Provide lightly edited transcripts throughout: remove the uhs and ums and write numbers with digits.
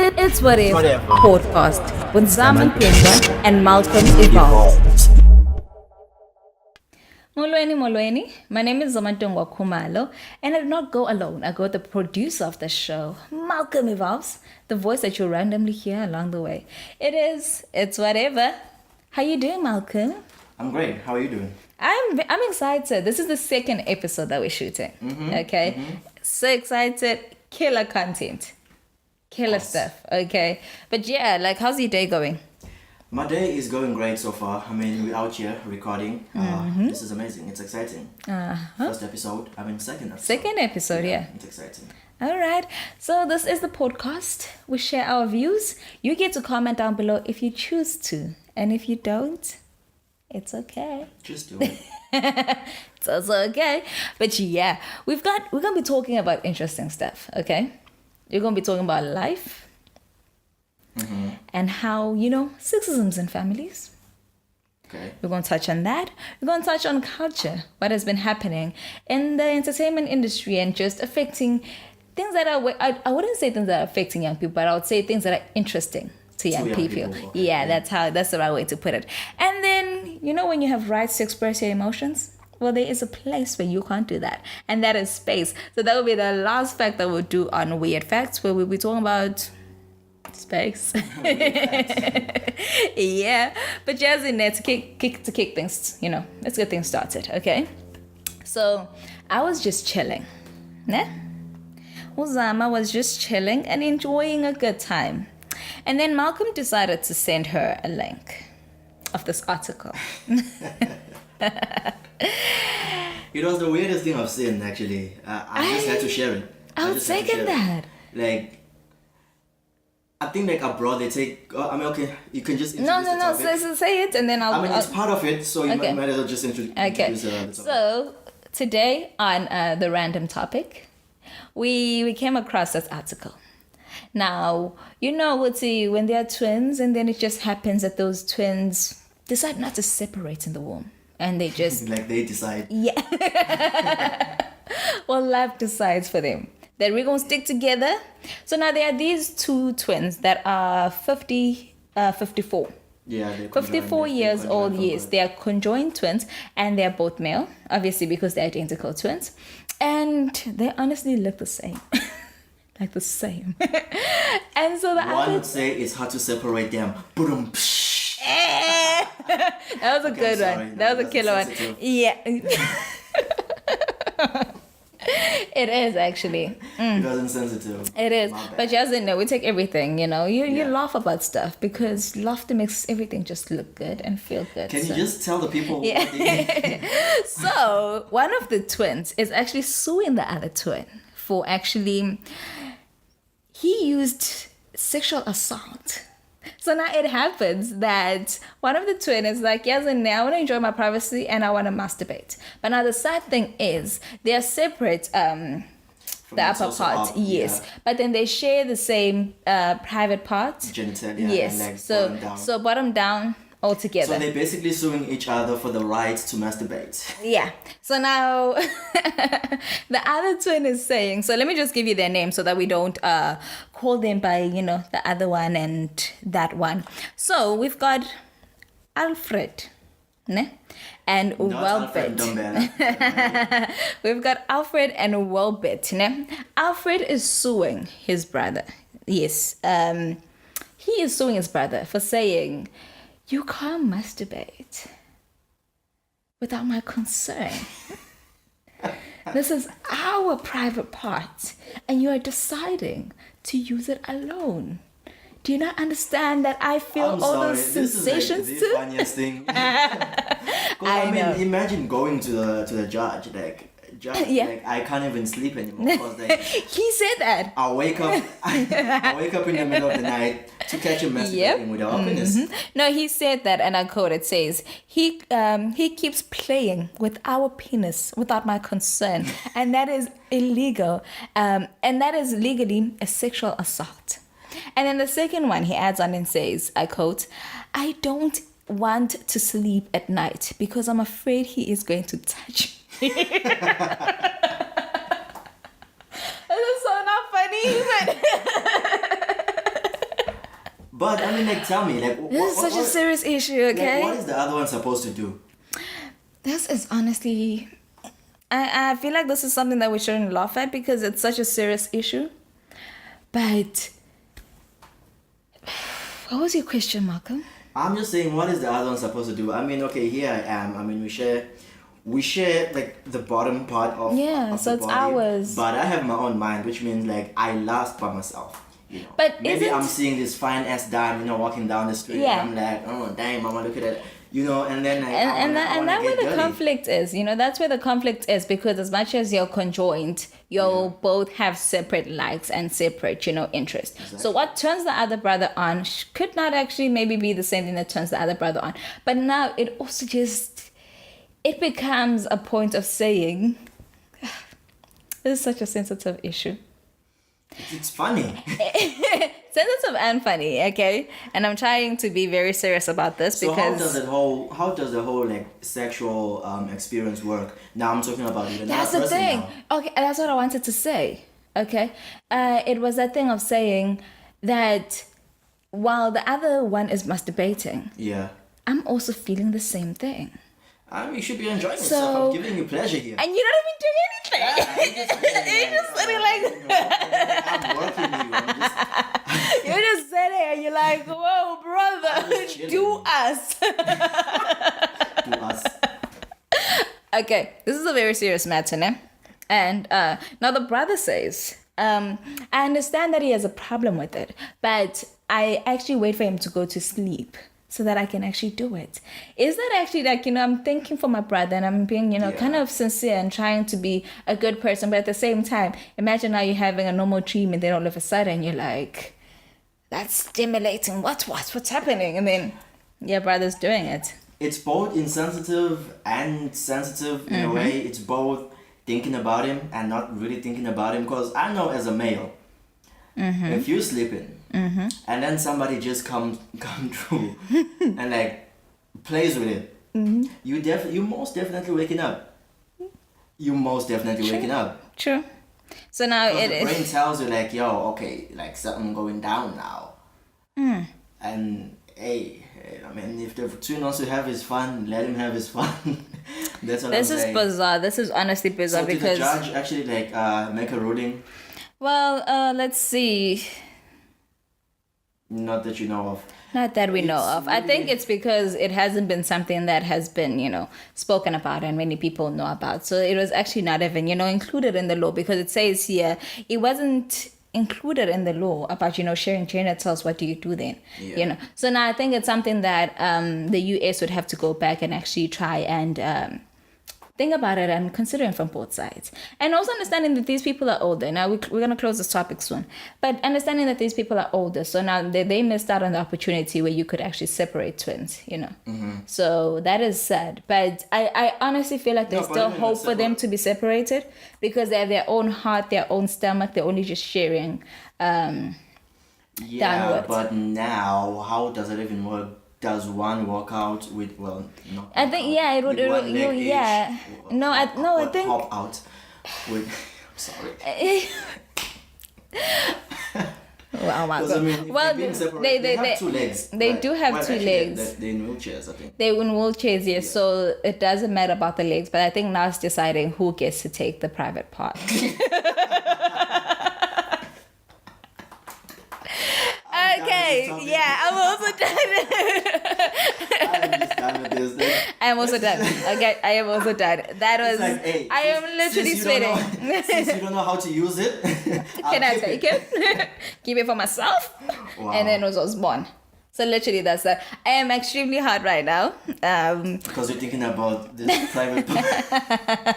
It's Whatever podcast with Zamantungwa and MalcolmEvolves. Molweni. My name is Zamantungwa Khumalo, and I did not go alone. I go with the producer of the show, MalcolmEvolves, the voice that you'll randomly hear along the way. It's Whatever. How you doing, Malcolm? I'm great. How are you doing? I'm excited. This is the second episode that we're shooting. Okay? So excited. Killer content. Killer stuff. Okay? But yeah, how's your day going? My day is going great so far. I mean, we're out here recording. This is amazing. It's exciting. First episode. Second episode. Second episode, yeah. It's exciting. All right. So this is the podcast. We share our views. You get to comment down below if you choose to. And if you don't, it's okay. Just do it. It's also okay. But yeah, we're gonna be talking about interesting stuff, okay? We're gonna be talking about life and how, sexisms in families. Okay. We're gonna touch on that. We're gonna touch on culture, what has been happening in the entertainment industry and just affecting things that are, I wouldn't say things that are affecting young people, but I would say things that are interesting to young people. Okay. Yeah, that's the right way to put it. And then, when you have rights to express your emotions, well, there is a place where you can't do that, and that is space. So that will be the last fact that we'll do on Weird Facts, where we'll be talking about space. Yeah, but just in there to kick things, let's get things started, okay? So I was just chilling, ne? Uzama was just chilling and enjoying a good time. And then Malcolm decided to send her a link of this article. It was the weirdest thing I've seen, actually. I just had to share it. I was second that. I think abroad they take. Okay, you can just no. Say it and then I'll. it's part of it, so you might as well just introduce the topic. So today on the random topic, we came across this article. Now, we'll see when they are twins, and then it just happens that those twins decide not to separate in the womb. And they just... they decide. Yeah. Well, life decides for them that we're going to stick together. So now there are these two twins that are 54. Yeah, they're 54 years old, yes. They are conjoined twins, and they're both male, obviously because they're identical twins. And they honestly look the same. Like the same. And so one would say it's hard to separate them. Boom. That was a good one. That was a killer one. Yeah. It is actually. It wasn't sensitive. It is. But just we take everything, you laugh about stuff because laughter makes everything just look good and feel good. Can you just tell the people? Yeah. So one of the twins is actually suing the other twin for actually, he used sexual assault. So now it happens that one of the twins is like, yes, and now I want to enjoy my privacy and I want to masturbate. But now the sad thing is they are separate, the upper part, yes. Yeah. But then they share the same private part. Genitalia. Yes. And so bottom down. So bottom down all together. So they're basically suing each other for the right to masturbate. Yeah. So now the other twin is saying, so let me just give you their name so that we don't call them by, the other one and that one. So we've got Alfred, ne? And Welbet. We've got Alfred and Welbet, ne? Alfred is suing his brother. Yes. He is suing his brother for saying, you can't masturbate without my consent. This is our private part, and you are deciding to use it alone. Do you not understand that I feel those sensations too? This is the funniest thing. I know. Imagine going to the judge, yeah. I can't even sleep anymore because he said that. I wake up in the middle of the night to catch him masturbating with our penis. No, he said that, and I quote, it says, he keeps playing with our penis without my consent, and that is illegal, and that is legally a sexual assault. And then the second one, he adds on and says, I quote, I don't want to sleep at night because I'm afraid he is going to touch me. This is so not funny, but But I mean, like, tell me, like, This is such a serious issue, okay? Like, what is the other one supposed to do? This is honestly, I feel like this is something that we shouldn't laugh at because it's such a serious issue. But what was your question, Malcolm? I'm just saying, what is the other one supposed to do? I mean, okay, here I am. I mean, we share like the bottom part of so the it's body, ours. But I have my own mind, which means like I last by myself. You know, but maybe I'm seeing this fine ass dime, you know, walking down the street. Yeah. And I'm like, oh damn, mama, look at that. You know, and then like, and that's where the conflict is. You know, that's where the conflict is because as much as you're conjoined, you'll both have separate likes and separate, you know, interests. Exactly. So what turns the other brother on could not actually maybe be the same thing that turns the other brother on. But now it also just, it becomes a point of saying, this is such a sensitive issue. It's funny. Sensitive and funny, okay? And I'm trying to be very serious about this because how does the whole like sexual experience work? Now I'm talking about it. That's the thing. Now. Okay, that's what I wanted to say. Okay, it was that thing of saying that while the other one is masturbating, I'm also feeling the same thing. You should be enjoying yourself. I'm giving you pleasure here. And you're not even doing anything. You're just sitting like... I'm working with you. You're just sitting and you're like, whoa, brother, do us. Do us. Okay, this is a very serious matter, né? And now the brother says, I understand that he has a problem with it, but I actually wait for him to go to sleep so that I can actually do it. Is that actually like, you know, I'm thinking for my brother and I'm being, you know, kind of sincere and trying to be a good person. But at the same time, imagine now you're having a normal dream and then all of a sudden you're like, that's stimulating. What's happening? And then your brother's doing it. It's both insensitive and sensitive in a way. It's both thinking about him and not really thinking about him. Because I know as a male, if you're sleeping, and then somebody just come through and like plays with it, you most definitely waking up. You most definitely waking up. True. So now the brain tells you like, yo, okay, like something going down now. And hey, I mean, if the twin wants to have his fun, let him have his fun. That's what I'm saying. This is bizarre. This is honestly bizarre because did the judge actually like make a ruling? Well, let's see. Not that you know of. Not that we know of. I think it's because it hasn't been something that has been, you know, spoken about and many people know about. So it was actually not even, you know, included in the law because it says here it wasn't included in the law about, you know, sharing genitals. What do you do then? You know. So now I think it's something that the US would have to go back and actually try and think about it and consider it from both sides. And also understanding that these people are older. Now, we're going to close this topic soon. But understanding that these people are older. So now they missed out on the opportunity where you could actually separate twins, you know. So that is sad. But I honestly feel like there's still hope for them to be separated because they have their own heart, their own stomach. They're only just sharing downwards. But now, how does it even work? Does one walk out with I think it would I think hop out with sorry. Wow, my God. I mean, well, they have two legs. They do have two legs. They're in wheelchairs, I think. They're in wheelchairs, yes. So it doesn't matter about the legs, but I think now it's deciding who gets to take the private part. Okay, I'm also done. I'm just done with this thing. I am also done. Okay, I am also done. That was. Like, hey, I am literally sweating. Since you don't know how to use it, can I take it? Keep it for myself. Wow. And then it was born. So literally, that's that. I am extremely hot right now. Because you're thinking about this private part.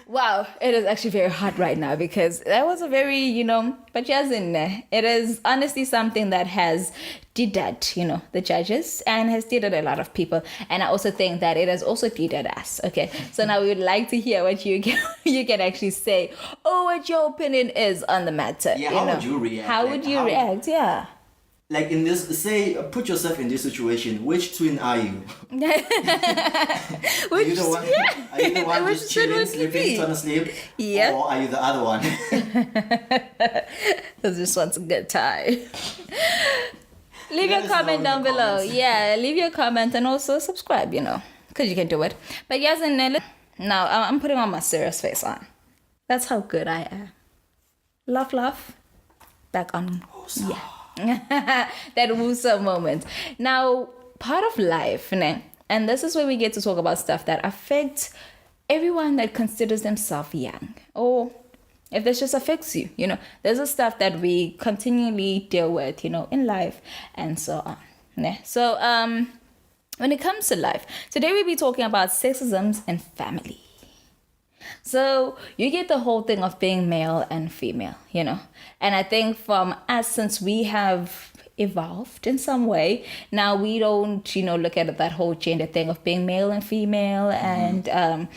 Wow, it is actually very hot right now because that was a very, you know, but it is honestly something that has deterred, you know, the judges and has deterred a lot of people. And I also think that it has also deterred us. Okay, so now we would like to hear what you can actually say or what your opinion is on the matter. Yeah, how would you react? How would you react? Yeah. Like in this, say, put yourself in this situation. Which twin are you? Are you the one who's chilling, sleeping, trying to sleep? Yeah. Or are you the other one? Because this one's a good time. leave your Let us know comment in down the below. comments. Yeah, leave your comment and also subscribe, because you can do it. But yes, and now I'm putting on my serious face on. That's how good I am. Laugh. Back on. Yeah. That Wusa moment. Now, part of life, and this is where we get to talk about stuff that affects everyone that considers themselves young. Or if this just affects you, there's a stuff that we continually deal with, in life and so on. So, when it comes to life, today we'll be talking about sexism and family. So you get the whole thing of being male and female, and I think from us, since we have evolved in some way, now we don't, look at that whole gender thing of being male and female, and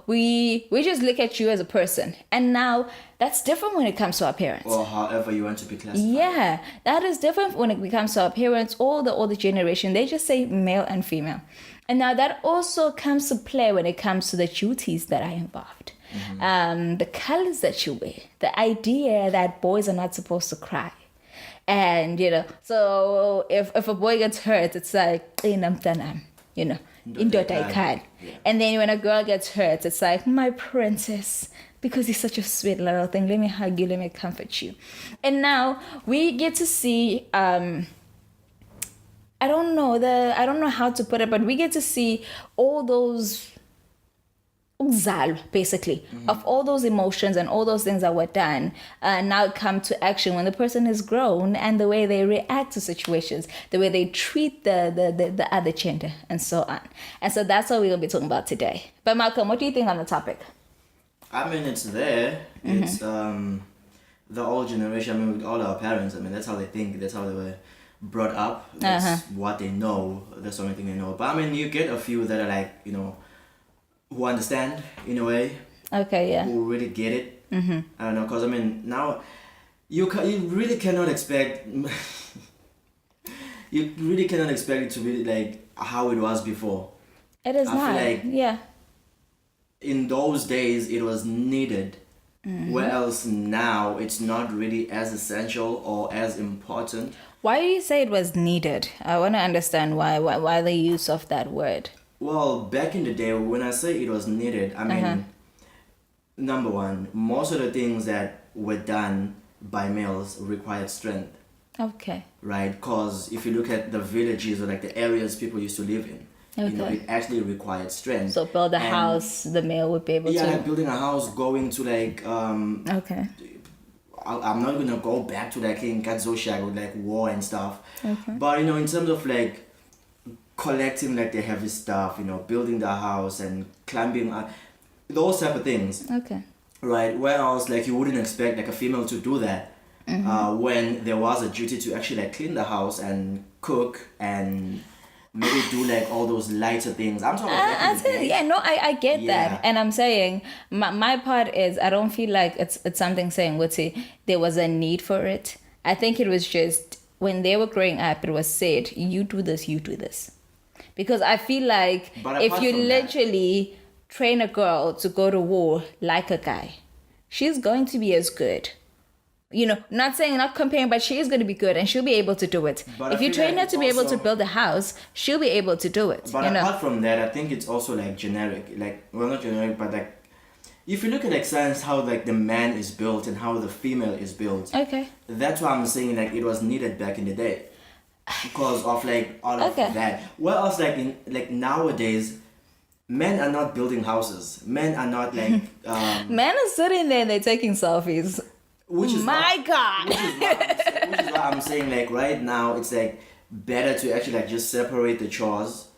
we just look at you as a person, and now that's different when it comes to our parents. Or however you want to be classified. Yeah, that is different when it comes to our parents. All the older generation, they just say male and female. And now that also comes to play when it comes to the duties that are involved. The colors that you wear, the idea that boys are not supposed to cry. And, so if a boy gets hurt, it's like, Nomzamo, indoda ikhali. And then when a girl gets hurt, it's like, my princess, because you're such a sweet little thing. Let me hug you, let me comfort you. And now we get to see... I don't know how to put it, but we get to see all those basically of all those emotions and all those things that were done now come to action when the person is grown, and the way they react to situations, the way they treat the other gender, and so on. And so that's what we're gonna be talking about today. But Malcolm, what do you think on the topic? I mean, it's there. It's the old generation. I mean, with all our parents, I mean, that's how they think. That's how they were brought up. That's what they know. That's the only thing they know. But I mean, you get a few that are like, who understand in a way. Okay, yeah. Who really get it. I don't know, because I mean, now you really cannot expect you really cannot expect it to be like how it was before. It is not. I feel like yeah. In those days it was needed. Whereas now it's not really as essential or as important. Why do you say it was needed? I want to understand why the use of that word. Well, back in the day, when I say it was needed, I mean, number one, most of the things that were done by males required strength. Okay. Right? Because if you look at the villages or like the areas people used to live in, it actually required strength. So build a house, the male would be able to... Yeah, like building a house, going to like... okay. I'm not going to go back to like in Kadzosha with like war and stuff. Okay. But, in terms of like collecting like the heavy stuff, building the house and climbing, those type of things. Okay. Right? Whereas like you wouldn't expect like a female to do that when there was a duty to actually like clean the house and cook and... maybe do like all those lighter things. I'm talking about I get that. And I'm saying my part is I don't feel like it's something saying there was a need for it. I think it was just when they were growing up, it was said, you do this. Because I feel like if you literally train a girl to go to war like a guy, she's going to be as good. Not comparing, but she is going to be good and she'll be able to do it. But if you train her to be able to build a house, she'll be able to do it. But apart from that, I think it's also like generic. Like, well, not generic, but like, if you look at like science, how like the man is built and how the female is built. Okay. That's why I'm saying like it was needed back in the day. Because of like all of that. Whereas like in like nowadays, men are not building houses. Men are not like... men are sitting there and they're taking selfies. Which is God. Which is why I'm saying like right now it's like better to actually like just separate the chores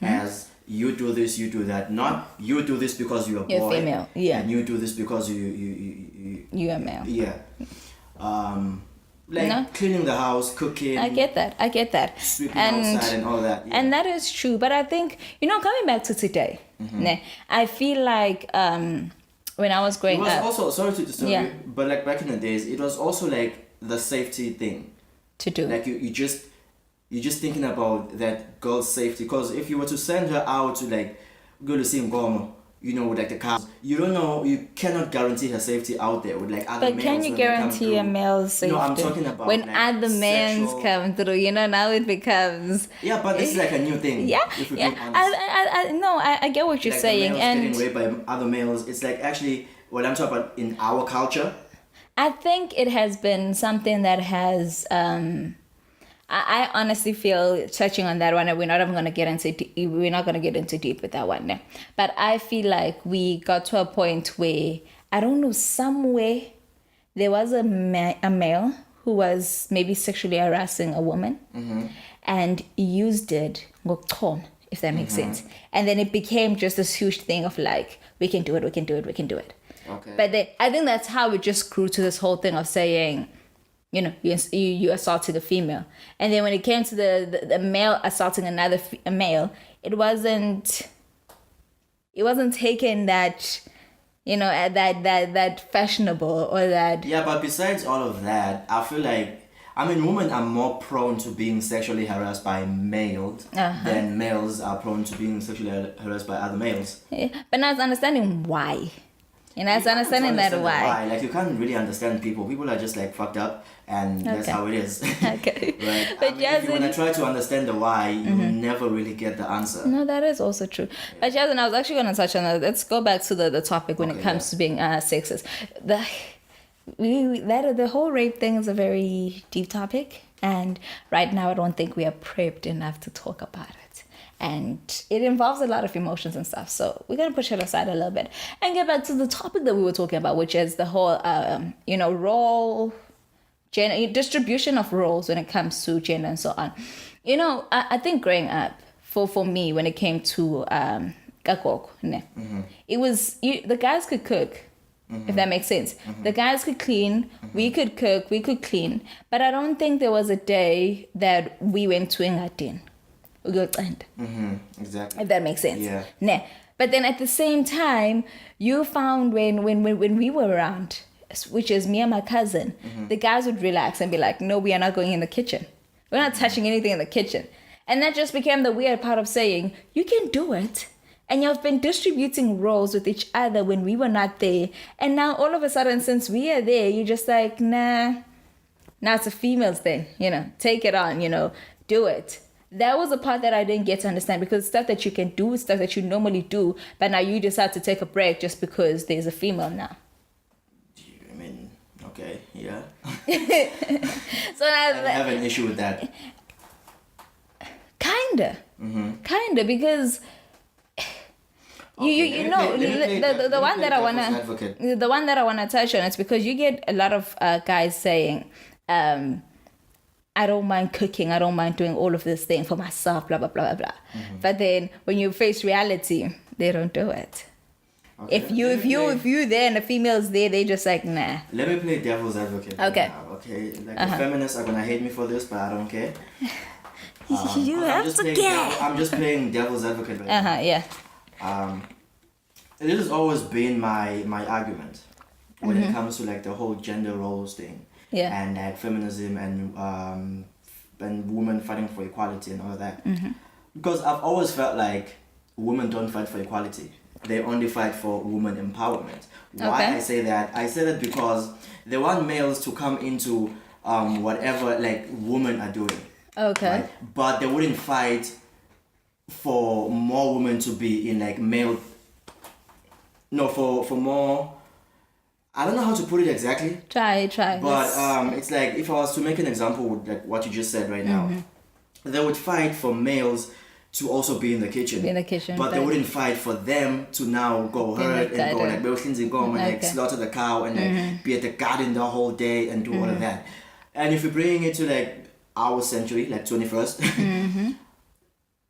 as you do this, you do that. Not you do this because you're a boy. You're female, yeah. And you do this because you're male. Yeah. Cleaning the house, cooking. I get that. Sweeping outside and all that. Yeah. And that is true. But I think, coming back to today, I feel like when I was growing up... It was also, sorry to disturb you, but like back in the days, it was also like the safety thing. To do. Like you're just thinking about that girl's safety. Because if you were to send her out to like go to see Ngomo, you know, with like the cows. You don't know, you cannot guarantee her safety out there with like other But males. can you when they come guarantee through. a male's safety? No, I'm talking about when like other men sexual- come through. You know, now it becomes. Yeah, but this is like a new thing. Yeah, If we're yeah. being honest. No, I get what you're Like saying, the males and getting raped by other males. It's like actually what I'm talking about in our culture. I think it has been something that has. I honestly feel, touching on that one, and we're not even going to get into we're not going to get into deep with that one now. But I feel like we got to a point where, I don't know, somewhere there was a male who was maybe sexually harassing a woman, and used it ngokuchoma, if that makes sense. And then it became just this huge thing of like, we can do it, we can do it, we can do it. Okay. But then I think that's how it just grew to this whole thing of saying, you know, you assaulted a female. And then when it came to the male assaulting another male, it wasn't taken that, you know, that fashionable or that. Yeah, but besides all of that, I feel like, I mean, women are more prone to being sexually harassed by males than males are prone to being sexually harassed by other males. Yeah. But now it's understanding why. You know, it's understanding that why. Like, you can't really understand people. People are just like fucked up, and that's how it is. Okay. Right? But I mean, if you want to try to understand the why, you never really get the answer. No, that is also true. But Jasmine, I was actually going to touch on that. Let's go back to the topic when it comes to being sexist. The whole rape thing is a very deep topic, and right now I don't think we are prepped enough to talk about it. And it involves a lot of emotions and stuff. So we're going to push it aside a little bit and get back to the topic that we were talking about, which is the whole, role, gender, distribution of roles when it comes to gender and so on. You know, I think growing up, for me, when it came to kakoko, it was, the guys could cook, if that makes sense. The guys could clean, we could cook, we could clean. But I don't think there was a day that we went to Ingadin. Exactly. If that makes sense. Yeah. Nah. But then at the same time, you found when we were around, which is me and my cousin, the guys would relax and be like, no, we are not going in the kitchen. We're not touching anything in the kitchen. And that just became the weird part of saying, you can do it. And you've been distributing roles with each other when we were not there. And now all of a sudden, since we are there, you're just like, nah, now it's a female's thing, take it on, do it. That was the part that I didn't get to understand, because stuff that you can do, stuff that you normally do, but now you decide to take a break just because there's a female now. I mean, okay, yeah. So I have an issue with that. Kinda, because the one that I wanna touch on is because you get a lot of guys saying, I don't mind cooking, I don't mind doing all of this thing for myself, blah, blah, blah, blah, blah. But then when you face reality, they don't do it. Okay. If you there and the female's there, they just like, nah. Let me play devil's advocate. Okay. Now, okay? Like, the feminists are gonna hate me for this, but I don't care. You have to care. I'm just playing devil's advocate right now. Yeah. This has always been my argument when it comes to like the whole gender roles thing. Yeah. And like feminism and women fighting for equality and all of that. Because I've always felt like women don't fight for equality. They only fight for women empowerment. Why I say that? I say that because they want males to come into whatever like women are doing. Okay. Right? But they wouldn't fight for more women to be in like male. No, for more. I don't know how to put it exactly. Try. But it's like if I was to make an example with like what you just said right now, they would fight for males to also be in the kitchen. But they wouldn't fight for them to now go herd and go like slaughter the cow and like be at the garden the whole day and do all of that. And if you're bringing it to like our century, like 21st,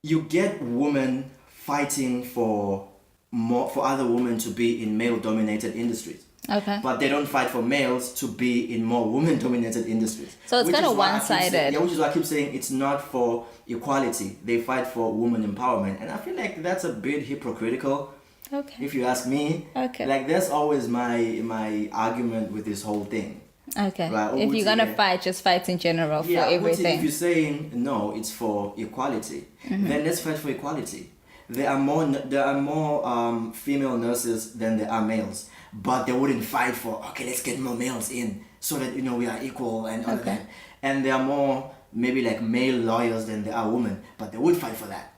you get women fighting for other women to be in male-dominated industries. Okay. But they don't fight for males to be in more women-dominated industries. So it's kind of one-sided. Which is why I keep saying it's not for equality. They fight for women empowerment. And I feel like that's a bit hypocritical. Okay. If you ask me. Okay. Like that's always my argument with this whole thing. Okay. Right? If you're gonna fight, just fight in general for everything. If you're saying no, it's for equality, then let's fight for equality. there are more female nurses than there are males, but they wouldn't fight for, okay, let's get more males in so that we are equal and all of that. And there are more maybe like male lawyers than there are women, but they would fight for that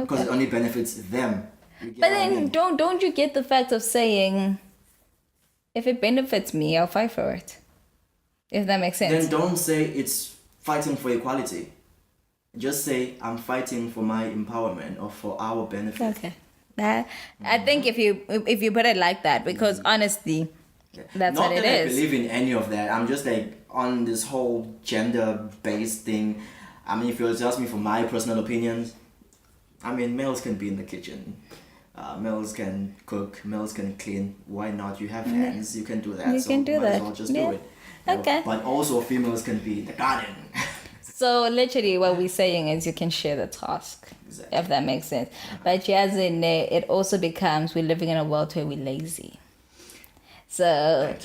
because it only benefits them. But then don't you get the fact of saying, if it benefits me, I'll fight for it. If that makes sense. Then don't say it's fighting for equality. Just say I'm fighting for my empowerment or for our benefit. Okay. I think if you put it like that, because honestly, that's Not what it that I is. believe in any of that. I'm just like on this whole gender-based thing. I mean, if you ask me for my personal opinions, I mean, males can be in the kitchen. Males can cook. Males can clean. Why not? You have hands. You can do that. You can do might that. as well just Yeah. do it. You know? Okay. But also females can be in the garden. So literally what we're saying is you can share the task, Exactly. if that makes sense. But as in there, it also becomes we're living in a world where we're lazy. So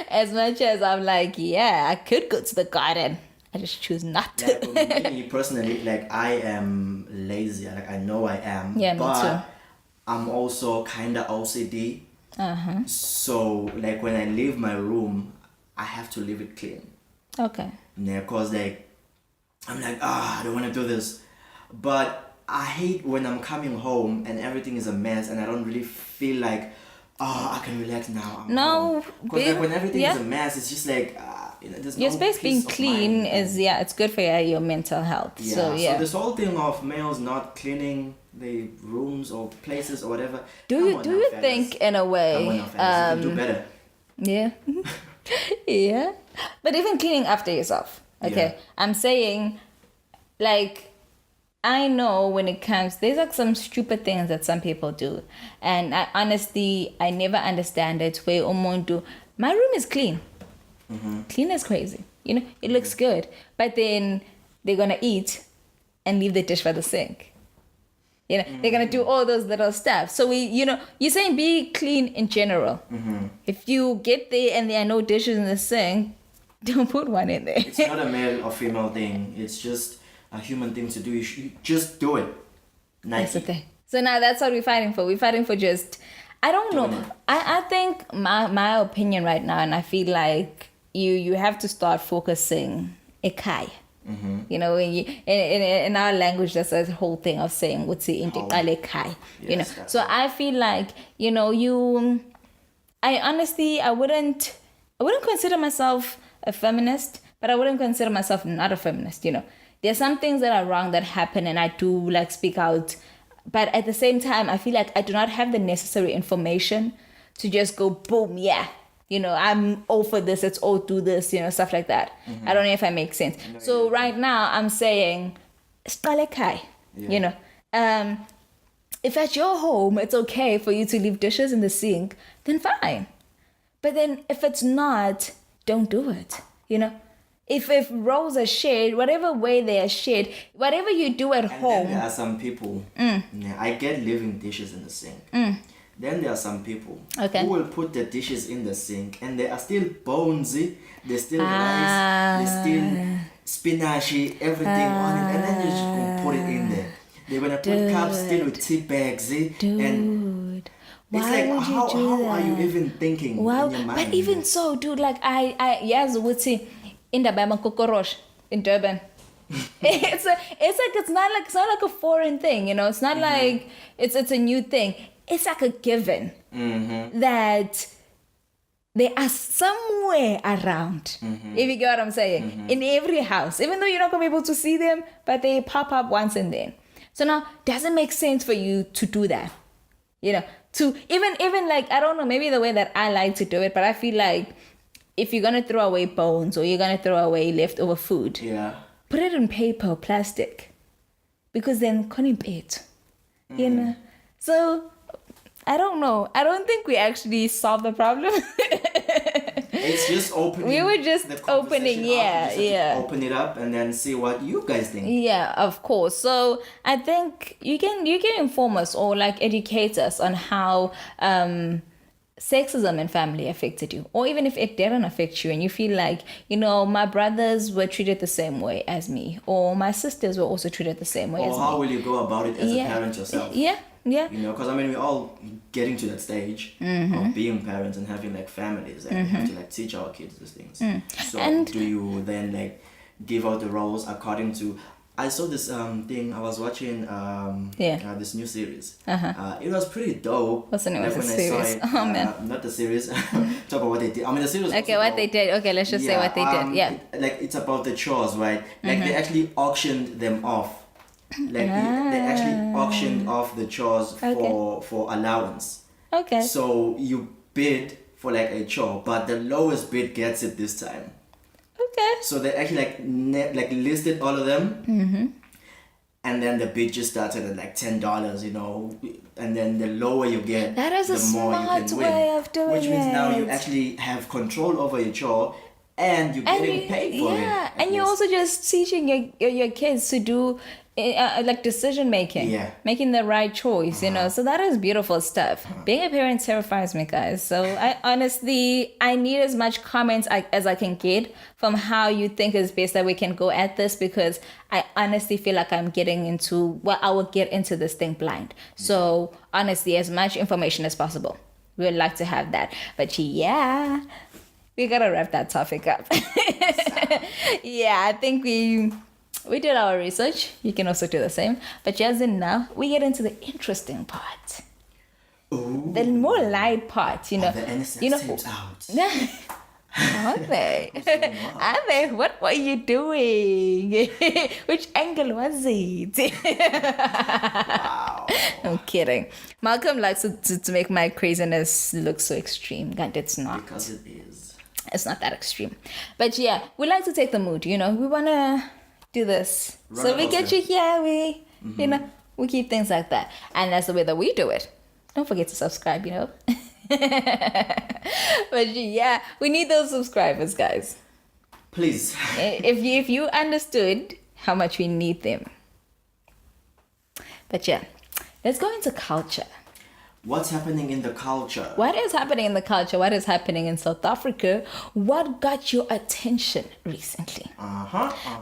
as much as I'm like, yeah, I could go to the garden, I just choose not to. Like for me personally, like I am lazy. Like I know I am. Yeah, me but too. I'm also kinda OCD. So like when I leave my room, I have to leave it clean. Okay. Yeah, cause like I'm like I don't want to do this, but I hate when I'm coming home and everything is a mess and I don't really feel like I can relax now. No, because like when everything yeah. is a mess, it's just like there's Your no space being peace of clean mind. is it's good for your mental health. Yeah. So yeah. So this whole thing of males not cleaning the rooms or places or whatever. do come you on do now, you fellas. think in a Come on way now, fellas. You can do better. yeah. Yeah. But even cleaning after yourself. Okay. Yeah. I'm saying like I know when it comes there's like some stupid things that some people do. And I honestly never understand it where umuntu my room is clean. Clean is crazy. It looks good. But then they're gonna eat and leave the dish by the sink. They're gonna do all those little stuff. So you're saying be clean in general. If you get there and there are no dishes in the sink, don't put one in there. It's not a male or female thing. It's just a human thing to do. You just do it. That's the Nike. thing. So now that's what we're fighting for. We're fighting for just, I don't know. Doing it. I think my opinion right now, and I feel like you have to start focusing ekai. When in our language, there's a whole thing of saying what's the ekai. Yes, that's So right. I feel like I honestly I wouldn't consider myself a feminist, but I wouldn't consider myself not a feminist. There's some things that are wrong that happen, and I do like speak out. But at the same time, I feel like I do not have the necessary information to just go boom, yeah. I'm all for this, let's all do this, stuff like that. I don't know if I make sense. So right now I'm saying, Skalekai, if at your home it's okay for you to leave dishes in the sink, then fine. But then if it's not, don't do it. If roles are shared, whatever way they are shared, whatever you do at And home. then there are some people. Yeah, I get leaving dishes in the sink. Then there are some people Okay. who will put the dishes in the sink and they are still bonesy, there's still rice, there's still spinach, everything on it, and then you just gonna put it in there. They're gonna put cups still with tea bags, and Dude, it's why like would you how do are you that? even thinking Wow, in your mind? but even so, dude, like I yes, would say in the Bama Kokorosh in Durban. it's not like a foreign thing, It's not like it's a new thing. It's like a given that they are somewhere around. If you get what I'm saying, in every house, even though you're not gonna be able to see them, but they pop up once and then. So now, does it make sense for you to do that? To even like I don't know, maybe the way that I like to do it, but I feel like if you're gonna throw away bones or you're gonna throw away leftover food, Yeah. put it in paper or plastic, because then couldn't it, So I don't know. I don't think we actually solved the problem. It's just opening. We were just the conversation opening, up. yeah, You just have to yeah. Open it up and then see what you guys think. Yeah, of course. So I think you can inform us or like educate us on how sexism in family affected you, or even if it didn't affect you and you feel like, my brothers were treated the same way as me, or my sisters were also treated the same way as me. Or how will you go about it as a parent yourself? Yeah. Because we're all getting to that stage of being parents and having like families, and we have to like teach our kids these things. So do you then like give out the roles according to? I saw this thing. I was watching this new series. It was pretty dope. What's the name of the when series? I saw it, not the series. Talk about what they did. I mean, the series. Okay, what they did. Okay, let's just say what they did. Yeah. It's about the chores, right? Like they actually auctioned them off. Like they actually auctioned off the chores for allowance. Okay. So you bid for like a chore, but the lowest bid gets it this time. Okay. So they actually like listed all of them, and then the bid just started at like $10, and then the lower you get, that is the more you can win. Way of doing which means now you actually have control over your chore, and you're getting paid for it. Yeah, and you're also just teaching your kids to do like decision making, making the right choice, so that is beautiful stuff. Being a parent terrifies me, guys. So I need as much comments as I can get from how you think is best that we can go at this, because I honestly feel like I will get into this thing blind. So honestly, as much information as possible, we would like to have that. But yeah, we gotta wrap that topic up. I think we did our research. You can also do the same. but just now we get into the interesting part. Ooh. The more light part, the NSF tapes out. Are they? Are they? What were you doing? Which angle was it? Wow. I'm kidding. Malcolm likes to make my craziness look so extreme, and it's not. Because it is. It's not that extreme. But yeah, we like to take the mood, we want to do this. So we get you here, we keep things like that. And that's the way that we do it. Don't forget to subscribe, But yeah, we need those subscribers, guys. Please. If you understood how much we need them. But yeah, let's go into culture. What's happening in the culture? What is happening in the culture? What is happening in South Africa? What got your attention recently?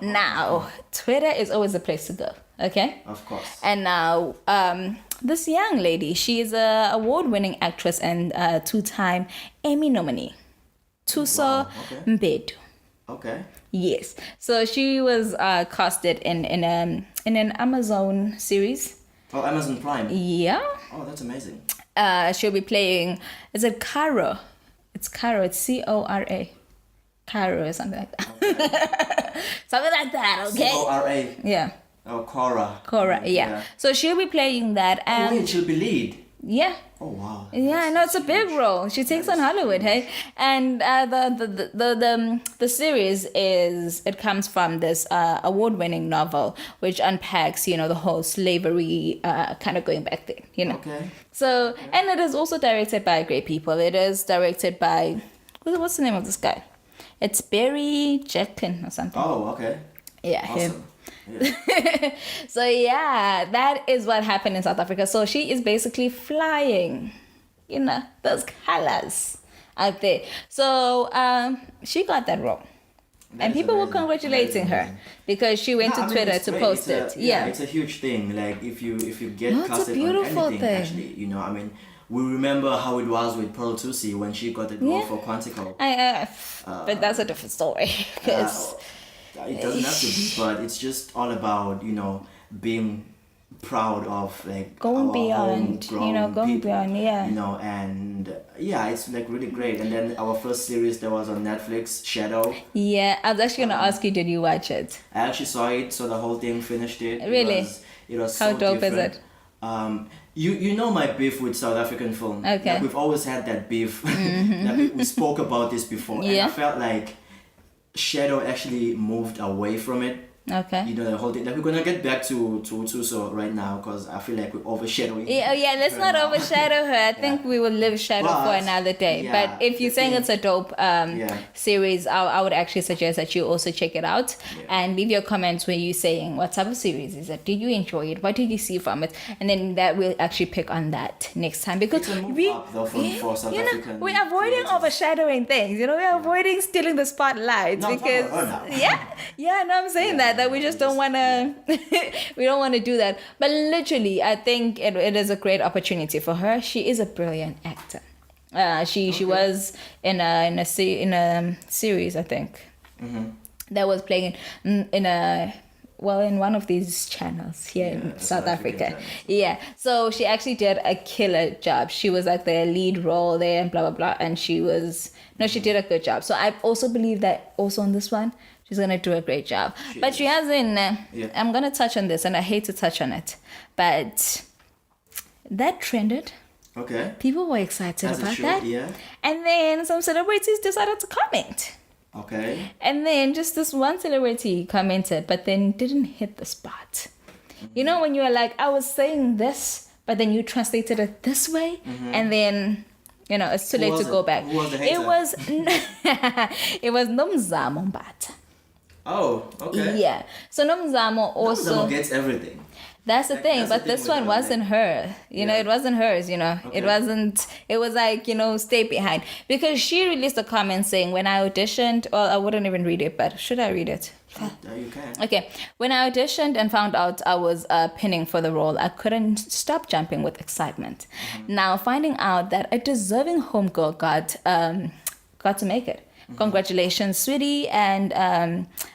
Now, Twitter is always a place to go, okay? Of course. And now, this young lady, she is an award-winning actress and two-time Emmy nominee. Nomzamo Mbatha. Okay. Yes. So she was casted in an Amazon series. Oh, Amazon Prime. Yeah. Oh, that's amazing. She'll be playing, is it Caro? It's Caro, it's C-O-R-A. Caro or something like that. Okay. Something like that, okay? C-O-R-A. Yeah. Oh, Cora. Yeah. So she'll be playing that, and... wait, she'll be lead? Yeah. Oh, wow. Yeah, no, it's a big role. She takes on Hollywood, hey? And the series it comes from this award-winning novel, which unpacks, the whole slavery kind of going back there, Okay. So, and it is also directed by great people. It is directed by, what's the name of this guy? It's Barry Jekyll or something. Oh, okay. Yeah, awesome. him. Yeah. So yeah, that is what happened in South Africa. So she is basically flying, those colors out there. So she got that role. And people were congratulating her because she went to Twitter to post it. Yeah, it's a huge thing. Like if you get it's casted a beautiful on anything, thing. Actually, we remember how it was with Pearl Tusi when she got the role for Quantico. But that's a different story. Because it doesn't have to be, but it's just all about being proud of like going our beyond, going beyond, yeah. And yeah, it's like really great. And then our first series that was on Netflix, Shadow. Yeah, I was actually gonna ask you, did you watch it? I actually saw it, so the whole thing, finished it. Really? It was how so dope different. is it? You know my beef with South African film. Okay. Like we've always had that beef. Like we spoke about this before, Yeah. and I felt like Shadow actually moved away from it. Okay. You know, the whole thing. Like, we're gonna get back to Tuso right now because I feel like we're overshadowing. Yeah, let's her not now. overshadow her. I think we will live shadow for But, another day. yeah, But if you're the saying thing- it's a dope series, I would actually suggest that you also check it out and leave your comments where you're saying what type of series is it? Did you enjoy it? What did you see from it? And then that we'll actually pick on that next time because It's a move up, though, for South African we're avoiding creators. overshadowing things. You know, we're avoiding stealing the spotlight No, because no, no. no, I'm saying that we just don't want to we don't want to do that. But literally, I think it is a great opportunity for her. She is a brilliant actor. She was in a series, I think, that was playing in one of these channels here in South Africa. Yeah. So she actually did a killer job. She was like the lead role there and blah, blah, blah. And she did a good job. So I also believe that also on this one, she's going to do a great job. She hasn't, I'm going to touch on this and I hate to touch on it, but that trended. Okay. People were excited As it about should, that. yeah. And then some celebrities decided to comment. Okay. And then just this one celebrity commented, but then didn't hit the spot. You know, when you were like, I was saying this, but then you translated it this way, and then, you know, it's too late to go back. Who was the hater? It was Nomzamo Mbatha. Oh, okay. Yeah. So Nomzamo also Nomzamo gets everything. That's the thing, that's but the thing this with one her, wasn't her. You know, it wasn't hers, you know. Okay. It was like, you know, stay behind. Because she released a comment saying, when I auditioned, well, I wouldn't even read it, but should I read it? Yeah, you can. Okay. When I auditioned and found out I was pinning for the role, I couldn't stop jumping with excitement. Now, finding out that a deserving homegirl got to make it. Congratulations, sweetie, and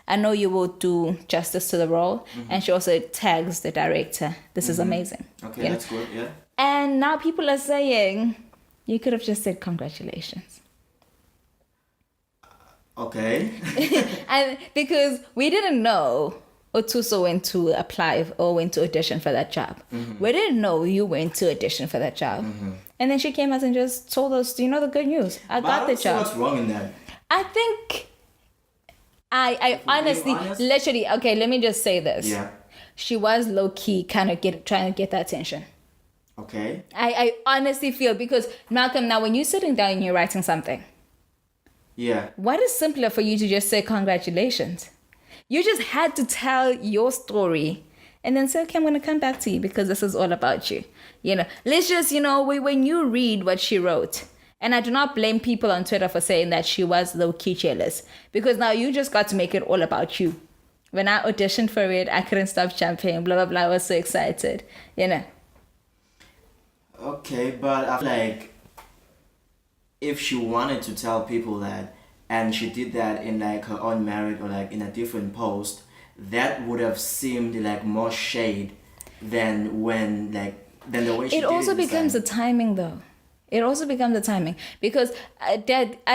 I know you will do justice to the role. And she also tags the director. This is amazing. Okay, that's good, yeah. And now people are saying, you could have just said congratulations. Okay. And because we didn't know Otuso went to apply or went to audition for that job. We didn't know you went to audition for that job. And then she came out and just told us, you know, the good news. I got the job. What's wrong in that? I think I honestly, literally, okay, let me just say this. Yeah. She was low-key kind of trying to get that attention. Okay. I honestly feel, because Malcolm, now when you're sitting down and you're writing something, Yeah. what is simpler for you to just say congratulations? You just had to tell your story and then say, okay, I'm going to come back to you because this is all about you. You know, let's just, you know, when you read what she wrote, and I do not blame people on Twitter for saying that she was low-key jealous, because now you just got to make it all about you. When I auditioned for it, I couldn't stop jumping, blah, blah, blah. I was so excited, you know. Okay, but I feel like if she wanted to tell people that, and she did that in like her own merit or like in a different post, that would have seemed like more shade than than the way she did it. It also becomes the timing, though. It also becomes the timing, because I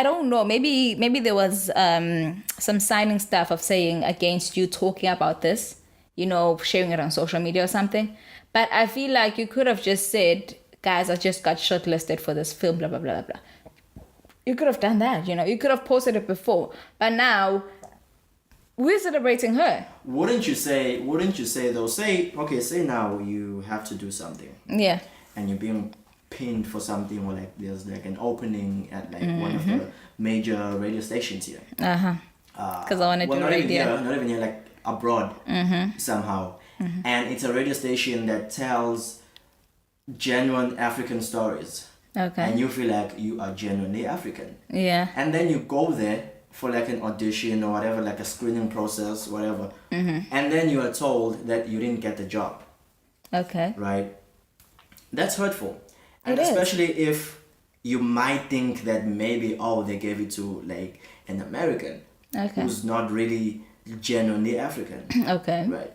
don't know, maybe there was some signing stuff of saying against you talking about this, you know, sharing it on social media or something. But I feel like you could have just said, guys, I just got shortlisted for this film, blah, blah, blah, blah. You could have done that, you know. You could have posted it before. But now, we're celebrating her. Wouldn't you say though, say now you have to do something. Yeah. And you're being pinned for something, or like there's like an opening at like one of the major radio stations here. Because I want to do radio. Not even here, like abroad somehow. And it's a radio station that tells genuine African stories. Okay. And you feel like you are genuinely African. Yeah. And then you go there for like an audition or whatever, like a screening process, whatever. And then you are told that you didn't get the job. Okay. Right? That's hurtful. And It is. especially if you might think that maybe, they gave it to like an American who's not really genuinely African. Okay. Right.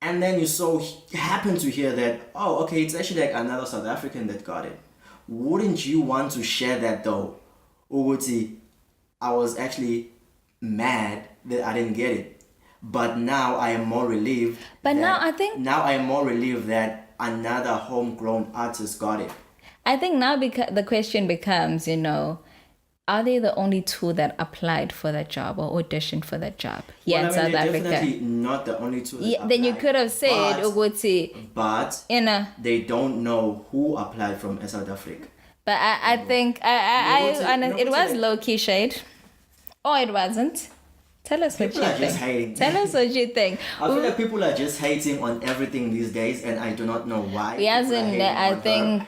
And then you so happen to hear that, it's actually like another South African that got it. Wouldn't you want to share that though? Uguti, I was actually mad that I didn't get it. But now I am more relieved. But that- now I am more relieved that another homegrown artist got it. I think now the question becomes, you know, are they the only two that applied for that job or auditioned for that job here Well, in South they're Africa? definitely not the only two that Yeah, then you applied, could have said, but you know. they don't know who applied from South Africa. But I think it was low key shade, or it wasn't. Tell us what People you are just think. hating. Tell us what you think. I feel like people are just hating on everything these days, and I do not know why. Yes, and I think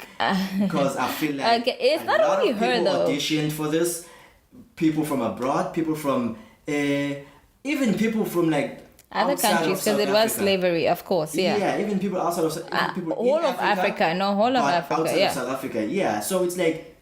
because I feel like okay, it's not a lot only of her people though. auditioned for this. People from abroad, people from even people from like Other outside of countries, because South it was Africa. slavery, of course, yeah. Yeah, even people outside of even people Whole in of Africa, no, whole of but Africa, outside yeah. of South Africa, yeah. So it's like,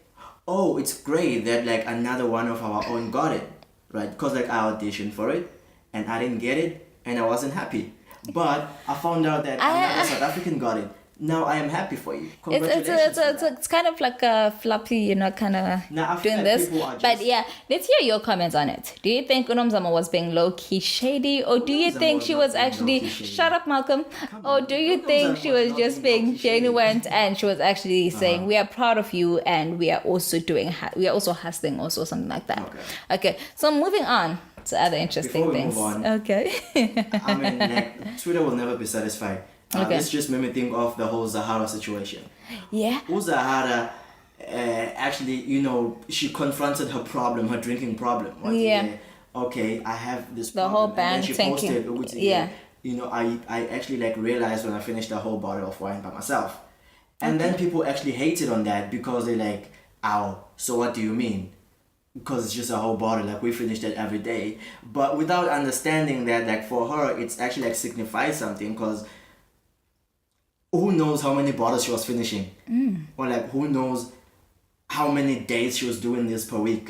oh, it's great that like another one of our own got it, right? Because like I auditioned for it and I didn't get it and I wasn't happy, but I found out that another South African got it. Now I am happy for you. Congratulations. It's kind of like a floppy, you know, kind of Now, I feel doing like this. people are just- But yeah, let's hear your comments on it. Do you think Nomzamo was being low-key shady? Or do you Nomzamo think was she not was being actually... low-key shady. Shut up, Malcolm. Come Or on. do you Nomzamo think she was was just not being being low-key shady. genuine and she was actually saying, we are proud of you and we are also we are also hustling also, something like that. Okay, so moving on to other interesting Before we things. move on, Okay. I mean, like, Twitter will never be satisfied. Okay. This just made me think of the whole Zahara situation. Yeah. Zahara actually, you know, she confronted her problem, her drinking problem. Yeah. Okay, I have this The problem. whole And band then she thinking. posted, which, Yeah. you know, I actually like realized when I finished the whole bottle of wine by myself. And then people actually hated on that because they're like, ow, so what do you mean? Because it's just a whole bottle, like we finish that every day. But without understanding that, like for her, it's actually like signifies something because who knows how many bottles she was finishing? Or like who knows how many days she was doing this per week?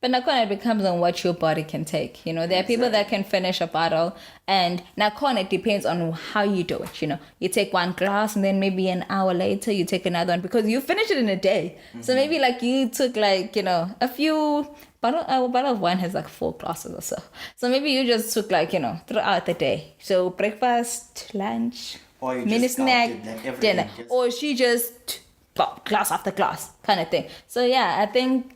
But Nakona, it becomes on what your body can take. You know, there are people that can finish a bottle, and Nakona, it depends on how you do it. You know, you take one glass, and then maybe an hour later you take another one because you finish it in a day. So maybe like you took like, you know, a few a bottle of wine has like 4 glasses or so. So maybe you just took like, you know, throughout the day. So breakfast, lunch, Or you mini just snack, gulped it, like everything, dinner, just- or she just glass after glass kind of thing. So yeah, I think.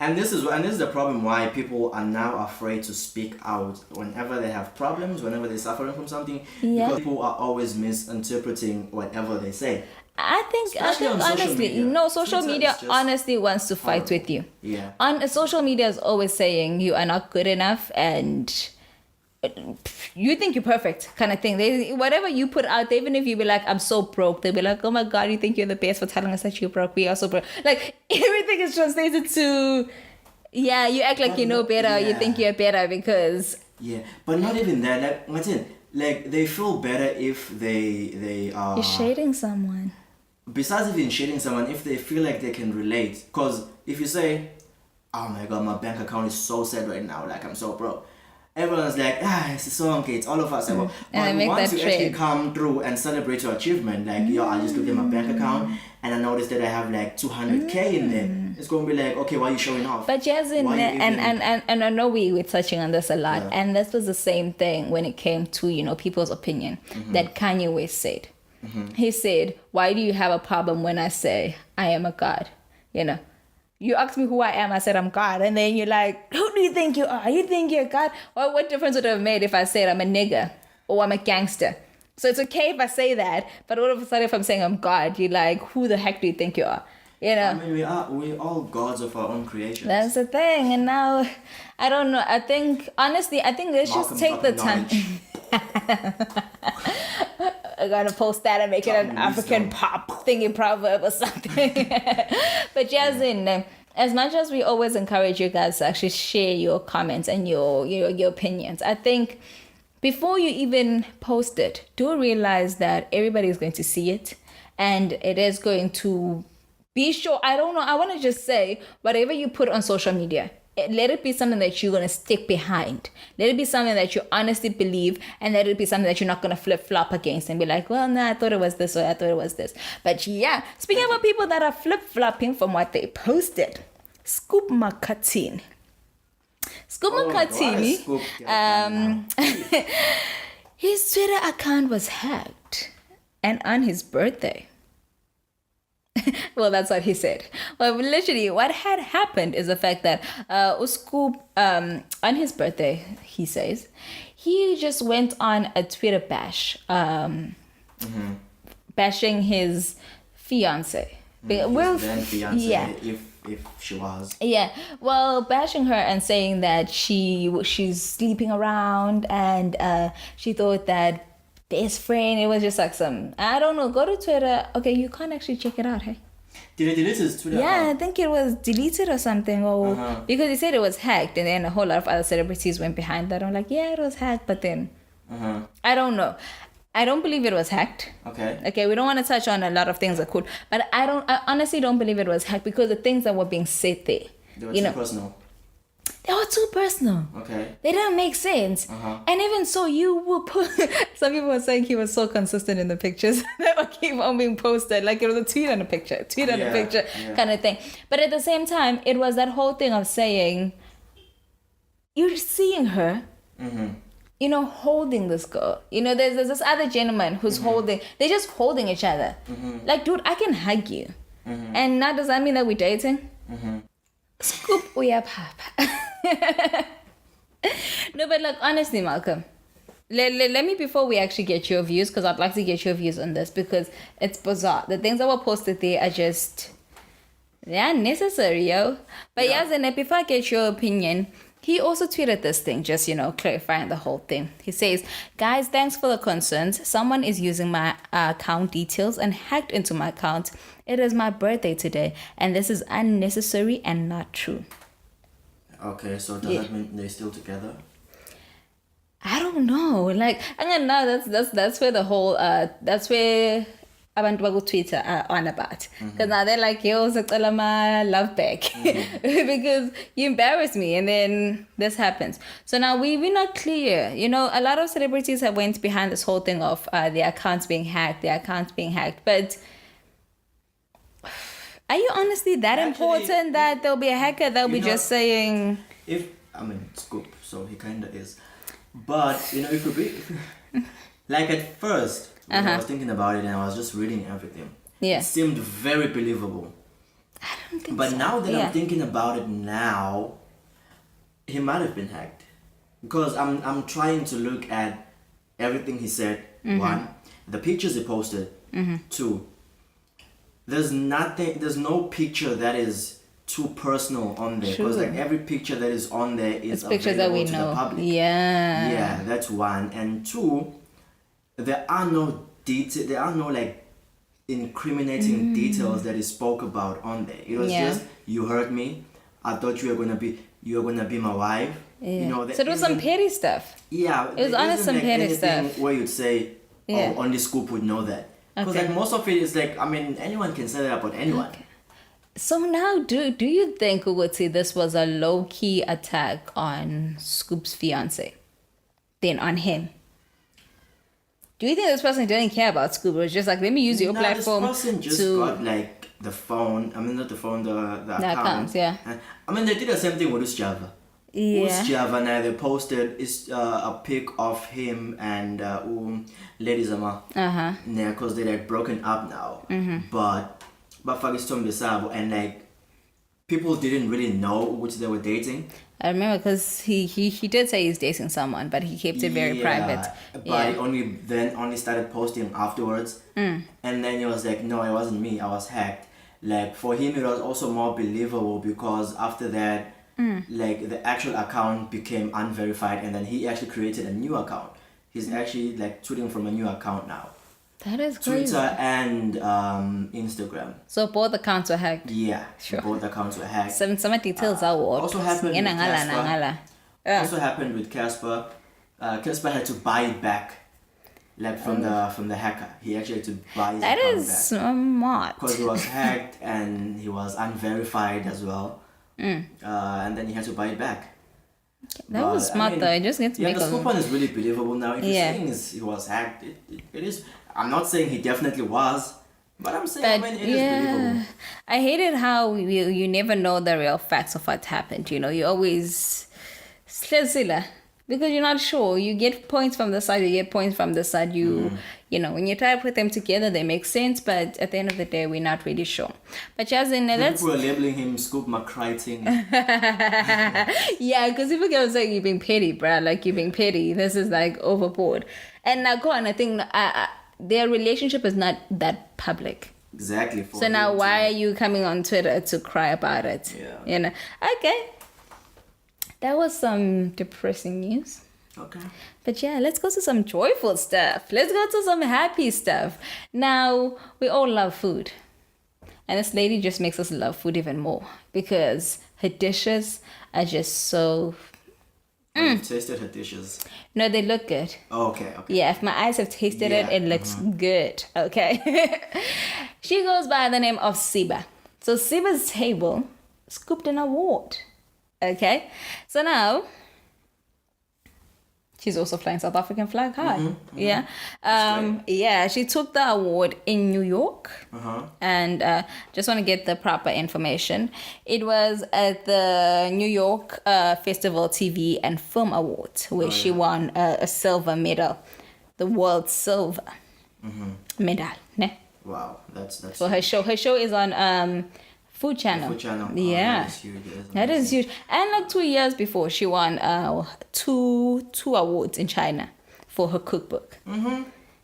And this is the problem why people are now afraid to speak out whenever they have problems, whenever they're suffering from something, Yeah. because people are always misinterpreting whatever they say. I think Especially on social honestly, media. no, social Twitter media is just honestly wants to fight horrible. with you. Yeah. On social media is always saying you are not good enough and you think you're perfect kind of thing. Whatever you put out there, even if you be like, I'm so broke, they'll be like, oh my God, you think you're the best for telling us that you're broke. We are so broke. Like everything is translated to, yeah, you act like But you know not- better. You yeah. think you're better because Yeah, but not even that. Like, Martin, like they feel better if they are. you're shading someone. Besides even shading someone, if they feel like they can relate, because if you say, "Oh my God, my bank account is so sad right now, like I'm so broke," everyone's like, it's a song, it's all of us. And they But make once that you actually trade. come through and celebrate your achievement, like, yo, I just looked at my bank account and I noticed that I have like 200K in there. It's gonna be like, okay, why are you showing off? But Jasmine, Why you and I know we're touching on this a lot, Yeah. and this was the same thing when it came to, you know, people's opinion that Kanye West said. He said, why do you have a problem when I say I am a god? You know, you asked me who I am, I said I'm God, and then you're like, who do you think you are? You think you're God? Well, what difference would it have made if I said I'm a nigger or I'm a gangster? So it's okay if I say that, but all of a sudden if I'm saying I'm God, you're like, who the heck do you think you are? You know? I mean, we're all gods of our own creations. That's the thing. And now, I don't know. I think, honestly, let's just take the time. I'm going to post that and make it an African pop thingy proverb or something. But Jasmine, as much as we always encourage you guys to actually share your comments and your opinions, I think before you even post it, do realize that everybody is going to see it. And it is going to be sure. I don't know. I want to just say, whatever you put on social media, let it be something that you're going to stick behind. Let it be something that you honestly believe, and let it be something that you're not going to flip-flop against and be like, well, no, I thought it was this or I thought it was this. But yeah, speaking about people that are flip-flopping from what they posted, Scoop Makatini. Scoop Makatini, his Twitter account was hacked. And on his birthday, Well, that's what he said. Well, literally, what had happened is the fact that Uscoop, on his birthday, he says, he just went on a Twitter bash, bashing his fiance. His then fiance, yeah. if she was. Yeah, well, bashing her and saying that she's sleeping around and she thought that best friend. It was just like some, I don't know. Go to Twitter. Okay, you can't actually check it out, hey? Did he delete his Twitter Yeah, account? I think it was deleted or something, or because he said it was hacked, and then a whole lot of other celebrities went behind that. I'm like, yeah, it was hacked, but then I don't know. I don't believe it was hacked. Okay, we don't want to touch on a lot of things that could, but I honestly don't believe it was hacked because the things that were being said there, They were too personal. they were too personal. Okay. They didn't make sense. And even so, you will put... Some people were saying he was so consistent in the pictures that would keep on being posted. Like it was a tweet and a picture, kind of thing. But at the same time, it was that whole thing of saying, you're seeing her, you know, holding this girl. You know, there's this other gentleman who's holding... They're just holding each other. Like, dude, I can hug you. And now does that mean that we're dating? Scoop uyapapa. No, but like honestly, Malcolm, let me, before we actually get your views, because I'd like to get your views on this because it's bizarre. The things that were posted there are just, they're unnecessary, yo. But yeah, Zeynep, before I get your opinion, he also tweeted this thing, just, you know, clarifying the whole thing. He says, guys, thanks for the concerns. Someone is using my account details and hacked into my account. It is my birthday today, and this is unnecessary and not true. Okay, so does that mean they're still together? I don't know. Like, I'm gonna know that's where the whole that's where abantu baku Twitter are on about. Because now they're like, yo, sicela my love back. Because you embarrassed me and then this happens. So now we're not clear. You know, a lot of celebrities have went behind this whole thing of their accounts being hacked. But are you honestly that important that there'll be a hacker that'll be just saying... Scoop, so he kind of is. But, you know, if like at first, when I was thinking about it and I was just reading everything, it seemed very believable. I don't think But so. now that I'm thinking about it now, he might have been hacked. Because I'm trying to look at everything he said. One, the pictures he posted. Two, there's no picture that is too personal on there, because like every picture that is on there is pictures that we know. The public. Yeah, that's one. And two, there are no like incriminating details that he spoke about on there. It was just, you hurt me, I thought you were gonna be my wife. You know, so it was some petty stuff. Yeah, it was honest some petty stuff where you'd say, oh, only Scoop would know that. Because like most of it is like, I mean, anyone can say that about anyone. So now, do you think we would say this was a low-key attack on Scoop's fiance? Then on him? Do you think this person didn't care about Scoop? It was just like, let me use your platform this person just got like the phone. I mean, not the phone, the account. Yeah. I mean, they did the same thing with Usjava. Usjava, now they posted a pic of him and Lady Zama. Yeah, because they're like broken up now. But Fagistom Besabo, and like people didn't really know which they were dating. I remember because he did say he's dating someone, but he kept it very private. But he only started posting afterwards. And then he was like, no, it wasn't me, I was hacked. Like for him, it was also more believable because after that, like the actual account became unverified, and then he actually created a new account. He's actually like tweeting from a new account now. That is crazy. Twitter and Instagram. So both accounts were hacked? Yeah, sure. Both accounts were hacked. Some details are what? Also happened with Casper. Also happened with Casper. Casper had to buy it back. Like from the hacker. He actually had to buy his account back. That is smart. Because he was hacked and he was unverified as well. And then he had to buy it back. That was smart though. It just gets the Scoop one is really believable now. If you're saying he was hacked, it is. I'm not saying he definitely was, but I'm saying it is believable. I hated how you never know the real facts of what happened. You know, you always Because you're not sure. You get points from the side, you get points from the side. You know, when you try to put them together, they make sense. But at the end of the day, we're not really sure. But Jasmine, let's... People are labeling him Scoop McCriting. Yeah, because people keep saying you're being petty, bruh. Like, you're being petty. This is, like, overboard. And now, go on, I think their relationship is not that public. Exactly. So now, why are you coming on Twitter to cry about it? Yeah. You know? Okay. That was some depressing news. Okay. But yeah, let's go to some joyful stuff. Let's go to some happy stuff. Now, we all love food. And this lady just makes us love food even more. Because her dishes are just so... You've tasted her dishes. No, they look good. Oh, okay. Yeah, if my eyes have tasted it looks good. Okay. She goes by the name of Siba. So Siba's table scooped an award. Okay. So now, she's also flying South African flag high. Yeah. Yeah, she took the award in New York. And just want to get the proper information. It was at the New York Festival TV and Film Awards, where she won a silver medal, the world silver medal. Ne? Wow, that's For her show. Her show is on Food Channel. Food Channel. Yeah. That is huge. That is huge. And like 2 years before, she won two awards in China for her cookbook.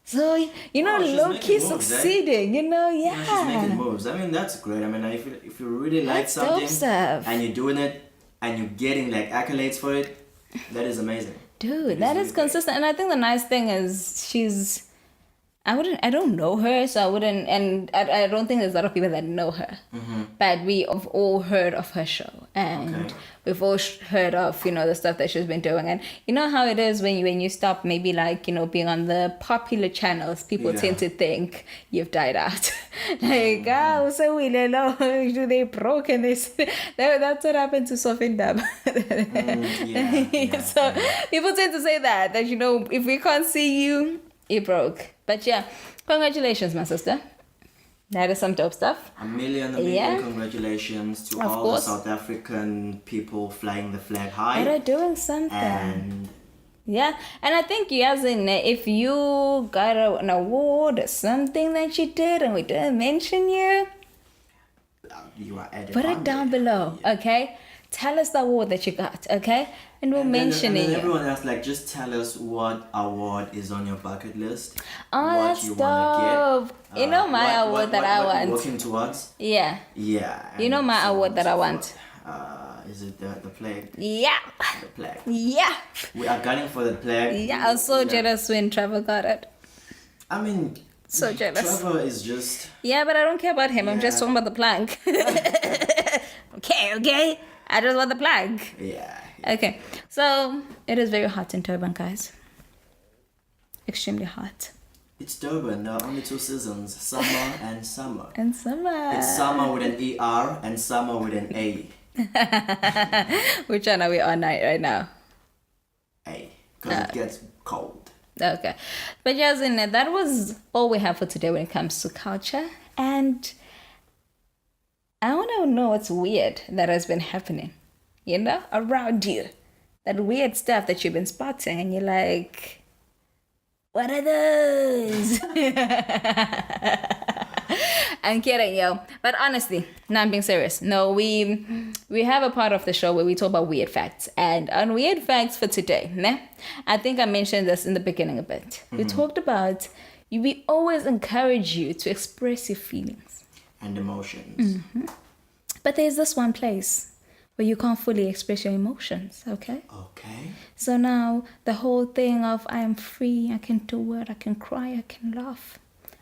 So, you know, low-key succeeding, you know, Yeah, she's making moves. I mean, that's great. I mean, if you really like That's something dope stuff. and you're doing it and you're getting like accolades for it, that is amazing. Dude, that is consistent. And I think the nice thing is I don't know her, so I wouldn't, and I don't think there's a lot of people that know her. But we have all heard of her show, and we've all heard of, you know, the stuff that she's been doing. And you know how it is when you stop maybe like, you know, being on the popular channels, people tend to think you've died out. Like, so do they broke and that's what happened to Sofin Dab. So people tend to say that, you know, if we can't see you, it broke. But yeah, congratulations, my sister. That is some dope stuff. A million congratulations to all the South African people flying the flag high. They're doing something. And yeah, and I think if you got an award or something that you did and we didn't mention you, you are added. Put it down below, okay? Tell us the award that you got, okay? And we'll mention it. And everyone else, like, just tell us what award is on your bucket list. Oh, what that's you want to dope. You know my award that I want. Working towards. Yeah. Yeah. You know my award that I want. Is it the plague? Yeah. The plague. Yeah. We are gunning for the plague. Yeah, I was so jealous when Trevor got it. I mean, so jealous. Trevor is just... Yeah, but I don't care about him. I'm just talking about the plank. Okay. I just want the plank. Yeah. Okay. So, it is very hot in Durban, guys. Extremely hot. It's Durban. There are only two seasons. Summer and summer. And summer. It's summer with an ER and summer with an A. Which one are we on right now? A. Because it gets cold. Okay. But yes, that was all we have for today when it comes to culture. And I want to know what's weird that has been happening, you know, around you. That weird stuff that you've been spotting and you're like, what are those? I'm kidding, yo. But honestly, now I'm being serious. No, we have a part of the show where we talk about weird facts. And on weird facts for today, I think I mentioned this in the beginning a bit. We talked about, we always encourage you to express your feelings. And emotions. But there's this one place where you can't fully express your emotions, okay? Okay. So now the whole thing of I am free, I can do it, I can cry, I can laugh.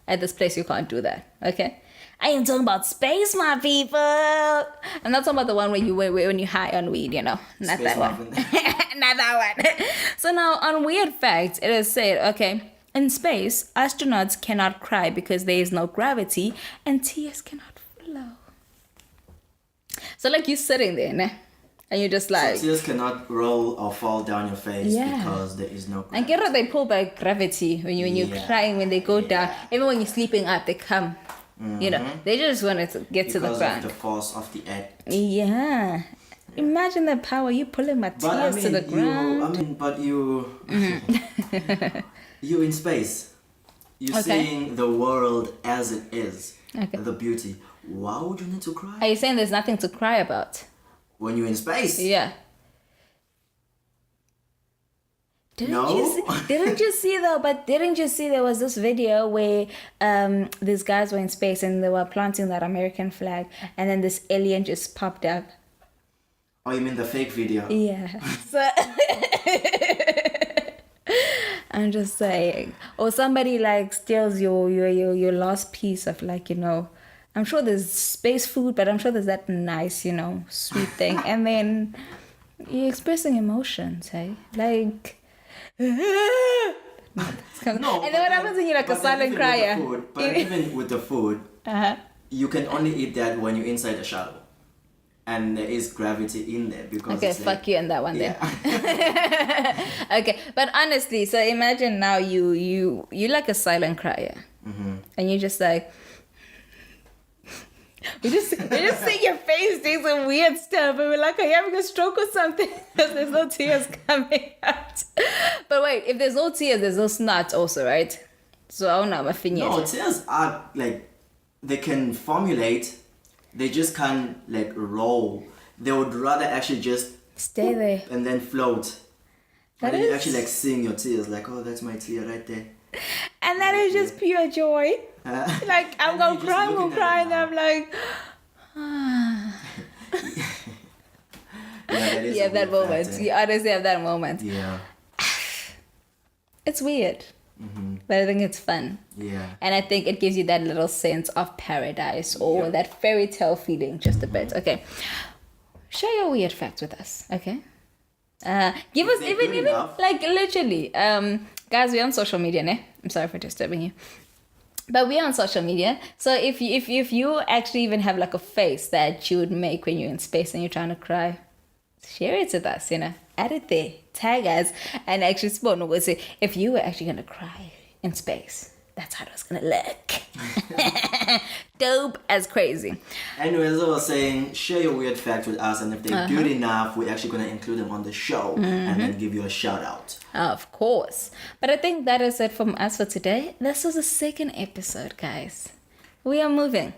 At this place you can't do that, okay? I am talking about space, my people. I'm not talking about the one where when you high on weed, you know. Not Space that one. Not that one. So now on Weird Facts, it is said, okay, in space, astronauts cannot cry because there is no gravity and tears cannot flow. So like you're sitting there, and you're just like... So tears cannot roll or fall down your face because there is no gravity. And get what they pull by gravity when you're crying, when they go down. Even when you're sleeping up, they come. You know, they just wanted to get to the ground. Because of the force of the earth. Yeah. Imagine the power. You pulling my tears to the ground. You in space. You're seeing the world as it is. Okay. The beauty. Why would you need to cry? Are you saying there's nothing to cry about? When you're in space? Yeah. Didn't you see though? But didn't you see there was this video where these guys were in space and they were planting that American flag, and then this alien just popped up. Oh, you mean the fake video? Yeah. So I'm just saying, or somebody like steals your last piece of, like, you know, I'm sure there's space food, but I'm sure there's that nice, you know, sweet thing, and then you're expressing emotions, hey, like. No, and then what happens when you're like a silent crier? But even with the food, you can only eat that when you're inside the shuttle, and there is gravity in there because. Okay, fuck you on that one then. Okay, but honestly, so imagine now you like a silent crier, and you're just like. We just see your face doing some weird stuff, and we're like, are you having a stroke or something? Because there's no tears coming out. But wait, if there's no tears, there's no snot also, right? So I don't know, No, tears are like, they can formulate, they just can't like roll. They would rather actually just stay there and then float. That and then is... you actually like sing your tears, like, oh, that's my tear right there. And that is just pure joy. Like, I'm gonna cry, and I'm like, you have that moment. Factor. You honestly have that moment. Yeah. It's weird, but I think it's fun. Yeah. And I think it gives you that little sense of paradise or that fairy tale feeling just a bit. Okay. Share your weird facts with us, okay? Give us even like literally. Guys, we're on social media, ne? I'm sorry for disturbing you. But we're on social media. So if you actually even have like a face that you would make when you're in space and you're trying to cry, share it with us, you know. Add it there. Tag us and actually spawn. We'll say, if you were actually gonna cry in space, that's how it was gonna look. Dope as crazy. Anyway, as I was saying, share your weird facts with us, and if they're good enough, we're actually gonna include them on the show and then give you a shout out. Of course. But I think that is it from us for today. This was the second episode, guys. We are moving.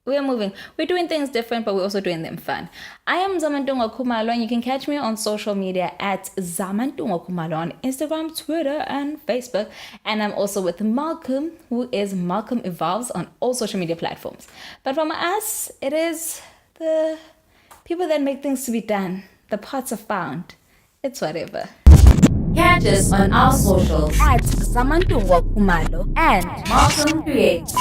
We're doing things different, but we're also doing them fun. I am Zamantungwa and you can catch me on social media at Zamantungwa on Instagram, Twitter, and Facebook. And I'm also with Malcolm, who is MalcolmEvolves on all social media platforms. But from us, it is the people that make things to be done. The pots are found. It's whatever. Catch us on our socials at Zamantungwa and Malcolm Creates.